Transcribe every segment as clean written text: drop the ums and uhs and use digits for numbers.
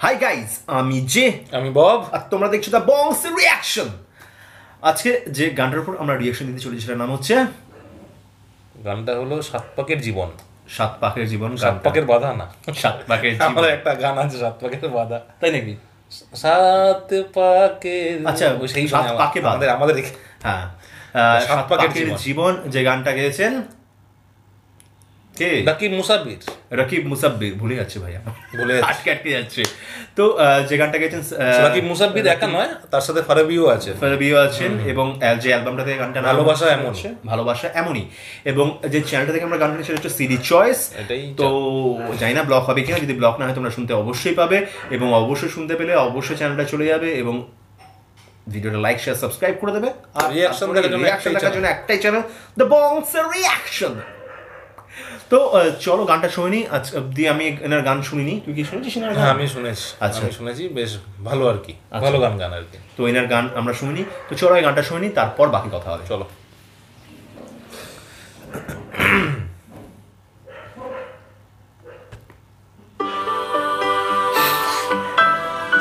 Hi guys, আমি J, আমি Bob, আর তোমরা দেখছো দ্য বংস রিয়াকশন। আজকে যে গানটার উপর আমরা রিয়াকশন দিতে চলেছি সেটার নাম হচ্ছে, গানটা হলো সাত পাকের জীবন। সাত পাকের জীবন, সাত পাকের বাধা না, সাত পাকের জীবন। আমাদের একটা গান আছে সাত পাকের বাধা, তাই নাকি? সাত পাকের, আচ্ছা, সেই সাত পাকে বাধা আমাদের হ্যাঁ, সাত পাকের জীবন যে গানটা গেয়েছেন কে? রাকিব মুসাব্বির। ভুলে যাচ্ছে ভাই, ভুলে আটকে যাচ্ছে। তো যে গানটা গেয়েছেন রাকিব মুসাব্বির একা নয়, তার সাথে ফারাবিও আছেন এবং যে অ্যালবামটা থেকে গানটা ভালোবাসা এমন, ভালোবাসা এমনই, এবং যে চ্যানেলটা থেকে আমরা গানটা নিচ্ছি সেটা হচ্ছে সিডি চয়েস। তো জানি না ব্লক হবে কিনা, যদি ব্লক না হয় তোমরা শুনতে অবশ্যই পাবে, এবং অবশ্যই শুনতে পেলে অবশ্যই চ্যানেলটা চলে যাবে এবং ভিডিওটা লাইক শেয়ার সাবস্ক্রাইব করে দেবে। আর রিয়াকশন দেখার জন্য একটাই চ্যানেল, দ্য বংস রিয়াকশন। তো চলো গানটা শুনি। আজ অব্দি আমি এনার গান শুনিনি, তুই কি শুনেছিস? হ্যাঁ, আমি শুনেছি। আচ্ছা, শুনেছি, বেশ ভালো আর কি, ভালো গান আর কি। তো এনার গান আমরা শুনিনি, তো চলো এই গানটা শুনি, তারপর বাকি কথা হবে। চলো।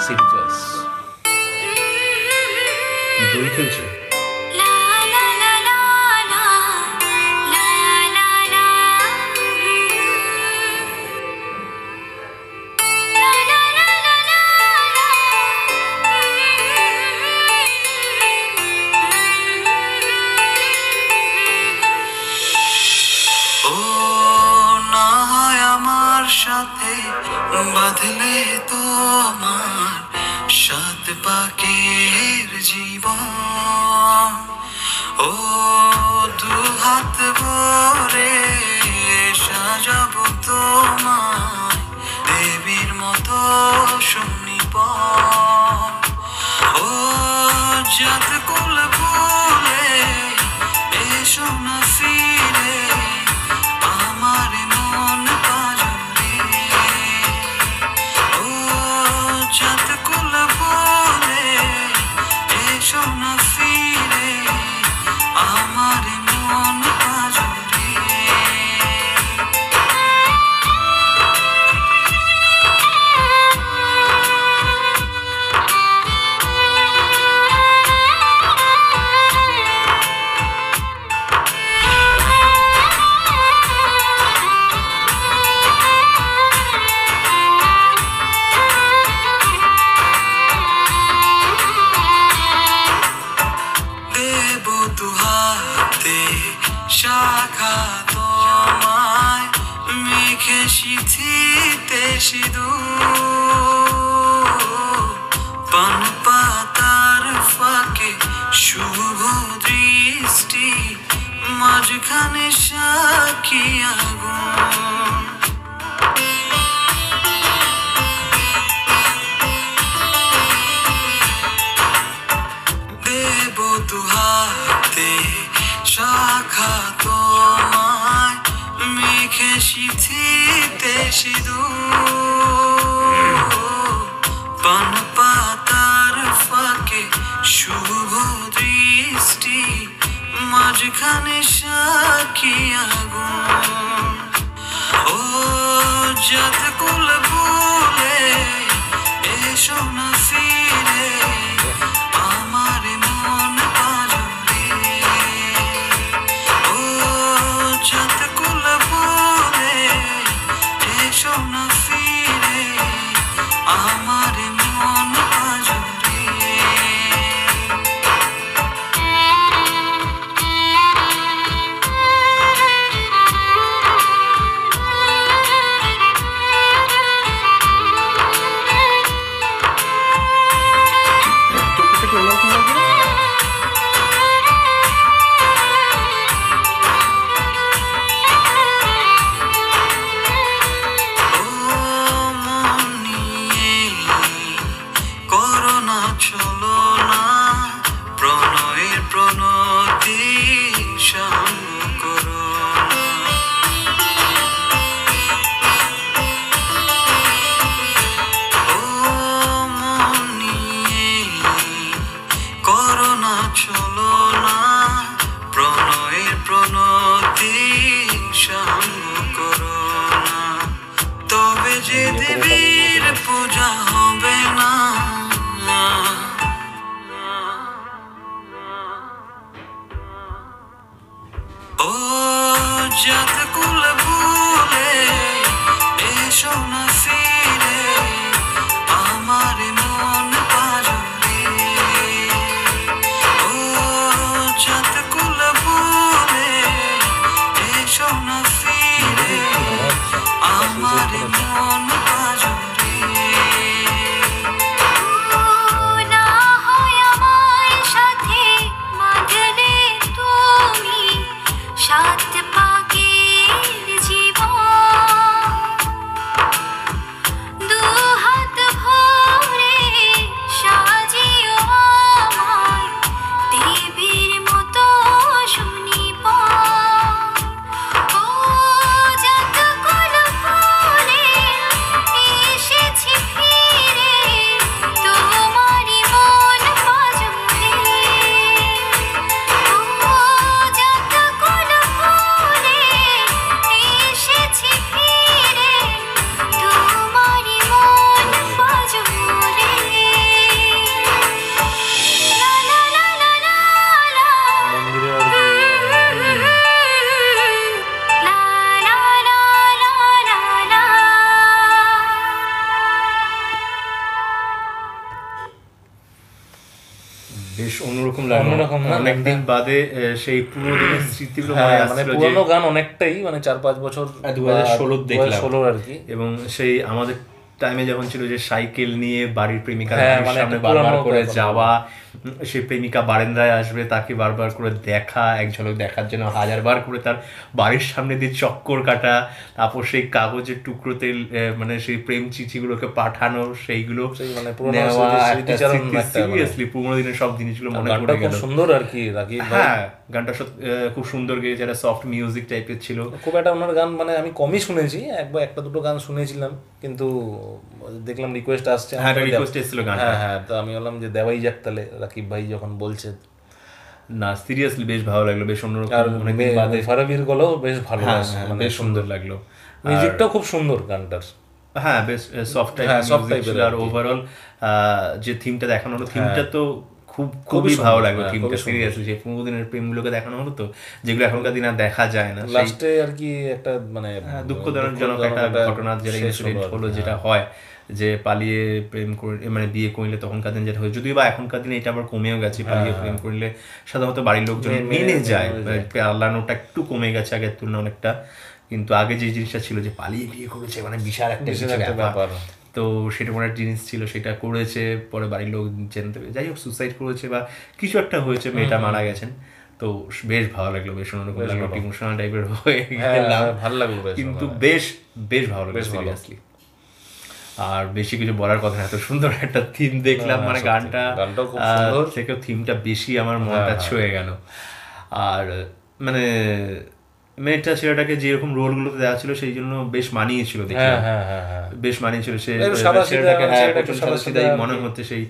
সিডি চয়েস দই খেলছে। সাথে বাঁধলে তোমার সাত পাকের জীবন, ও দু হাত ভরে সাজাবো তোমায় দেবীর মতো সুনিপন, ও যাত কুল ভুলে এসো না ফিরে আমার মন পাজরে, ও যাত কুল ভুলে এসো না ফিরে আমার মন পাজরে। শাখা তোমায় মেঘে সিঁথিতে সিঁদুর, পান পাতার ফাঁকে শুভ দৃষ্টি, মাঝখানে সাক্ষী আগুন, দেব দু হাতে শাখা তোমায় মেঘে সিঁথিতে সিঁদুর, পান পাতার ফাঁকে শুভ দৃষ্টি, মাঝখানে সাক্ষী আগুন, ও যাত কুল ভুলে এসো না ফিরে আমার মন পাজরে, ও যাত কুল ভুলে এসো না ফিরে আমার মন পাজরে। চলো না প্রণয়ের প্রণতি সাঙ্গ করো না, ও মন নিয়ে করো না চলো না প্রণয়ের প্রণতি সাঙ্গ করো না, তবে যে দেবীর পূজা হবে বেশ অন্যরকম লাগলো, অনেকদিন বাদে সেই পুরো দিনের স্মৃতিগুলো মনে মানে আসছিল, পুরোনো গান অনেকটাই, মানে 4-5 বছর 2016 দেখলাম 2016 আর কি। এবং সেই আমাদের টাইমে যখন ছিল যে সাইকেল নিয়ে বাড়ির প্রেমিকার মানে সামনে বারবার করে যাওয়া, সেই প্রেমিকা বারান্দায় আসবে, তাকে বারবার করে দেখা, এক ঝলক দেখার জন্য হাজারবার করে তার বাড়ির সামনে দিয়ে চক্কর কাটা, তারপর সেই কাগজের টুকরোতে মানে সেই প্রেম চিঠিগুলোকে পাঠানো, সেইগুলো মানে সিরিয়াসলি পুরোনো দিনের সব জিনিসগুলো মনে পড়ে গেল। খুব সুন্দর আর কি রাকিব ভাই। হ্যাঁ, গানটা খুব সুন্দর গেয়েছে, একটা সফট মিউজিক টাইপের ছিল। খুব একটা ওনার গান মানে আমি কমই শুনেছি, একবার একটা দুটো গান শুনেছিলাম, কিন্তু দেখলাম রিকোয়েস্ট আসছে। হ্যাঁ, রিকোয়েস্ট এসেছিল গানটা। হ্যাঁ, তো আমি বললাম যে দেওয়াই যাক তাহলে, রাকিব ভাই যখন বলছে। না সিরিয়াসলি বেশ ভালো লাগলো, বেশ অন্যরকম। ফারাবির গলাও বেশ ভালো, মানে বেশ সুন্দর লাগলো, মিউজিকটাও খুব সুন্দর গানটার। হ্যাঁ, বেশ সফট টাইপের। আর ওভারঅল যে থিমটা দেখানো হলো, থিমটা তো খুবই ভালো লাগলো থিমটা, সিরিয়াসলি যে পুরোনো দিনের প্রেমগুলোকে দেখানো হলো, তো যেগুলো এখনকার দিনে দেখা যায় না। লাস্টে আর কি একটা মানে দুঃখজনক একটা ঘটনা, যেটা ইনসিডেন্ট হলো, যেটা হয় যে পালিয়ে প্রেম করে মানে বিয়ে করলে তখনকার দিন যেটা হয়, যদিও বা এখনকার দিনে এটা আবার কমেও গেছে, পালিয়ে প্রেম করলে সাধারণত বাড়ির লোকজন মেনে যায়, পালানোটা একটু কমে গেছে আগের তুলনায় অনেকটা, কিন্তু আগে যে জিনিসটা ছিল যে পালিয়ে বিয়ে করেছে মানে বিশাল একটা ব্যাপার, তো সেটা কোনো একটা জিনিস ছিল, সেটা করেছে, পরে বাড়ির লোক জানতে পেরে যাই হোক সুসাইড করেছে বা কিছু একটা হয়েছে, মেয়েটা মারা গেছেন। তো বেশ ভালো লাগলো, বেশ অন্যরকম লাগলো, ইমোশনাল টাইপের হয়ে গেলাম, ভালো লাগলো, কিন্তু বেশ ভালো লাগলো সিরিয়াসলি। আর বেশি কিছু বলার কথা না, এত সুন্দর একটা থিম দেখলাম, মানে গানটা থেকেও থিমটা বেশি আমার মনটা ছুঁয়ে গেল। আর মানে মেয়েটা ছেলেটাকে যেরকম রোলগুলোতে দেওয়া ছিল সেই জন্য বেশ মানিয়েছিল, দেখলাম বেশ মানিয়েছিল। সে ছেলেটাকে সাদাসিধাই মনে হচ্ছে, সেই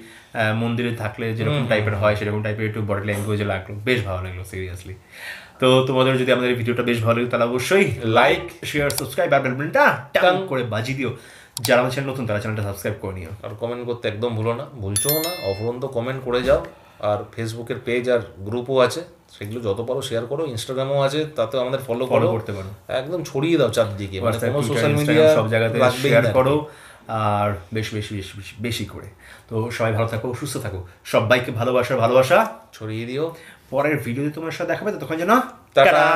মন্দিরে থাকলে যেরকম টাইপের হয় সেরকম টাইপের একটু বডি ল্যাঙ্গুয়েজে লাগলো, বেশ ভালো লাগলো সিরিয়াসলি। তো তোমাদের যদি আমাদের ভিডিওটা বেশ ভালো লাগে তাহলে অবশ্যই লাইক, শেয়ার, সাবস্ক্রাইব আর বেলটা টান করে বাজিয়ে দিও। যারা আমার চ্যানেল নতুন তারা চ্যানেলটা সাবস্ক্রাইব করে নিও, আর কমেন্ট করতে একদম ভুলছো না, অফুরন্ত কমেন্ট করে যাও। আর ফেসবুকের পেজ আর গ্রুপও আছে, সেগুলো যত পারো শেয়ার করো। ইনস্টাগ্রামও আছে, তাতেও আমাদের ফলো করতে পারো, একদম ছড়িয়ে দাও চারদিকে, মানে কোনো সোশ্যাল মিডিয়া সব জায়গাতে শেয়ার করো, আর বেশি করে। তো সবাই ভালো থাকো, সুস্থ থাকো, সবাইকে ভালোবাসা ছড়িয়ে দিও। পরের ভিডিওতে তোমার সাথে দেখাবে, ততক্ষণ যেন টাটা।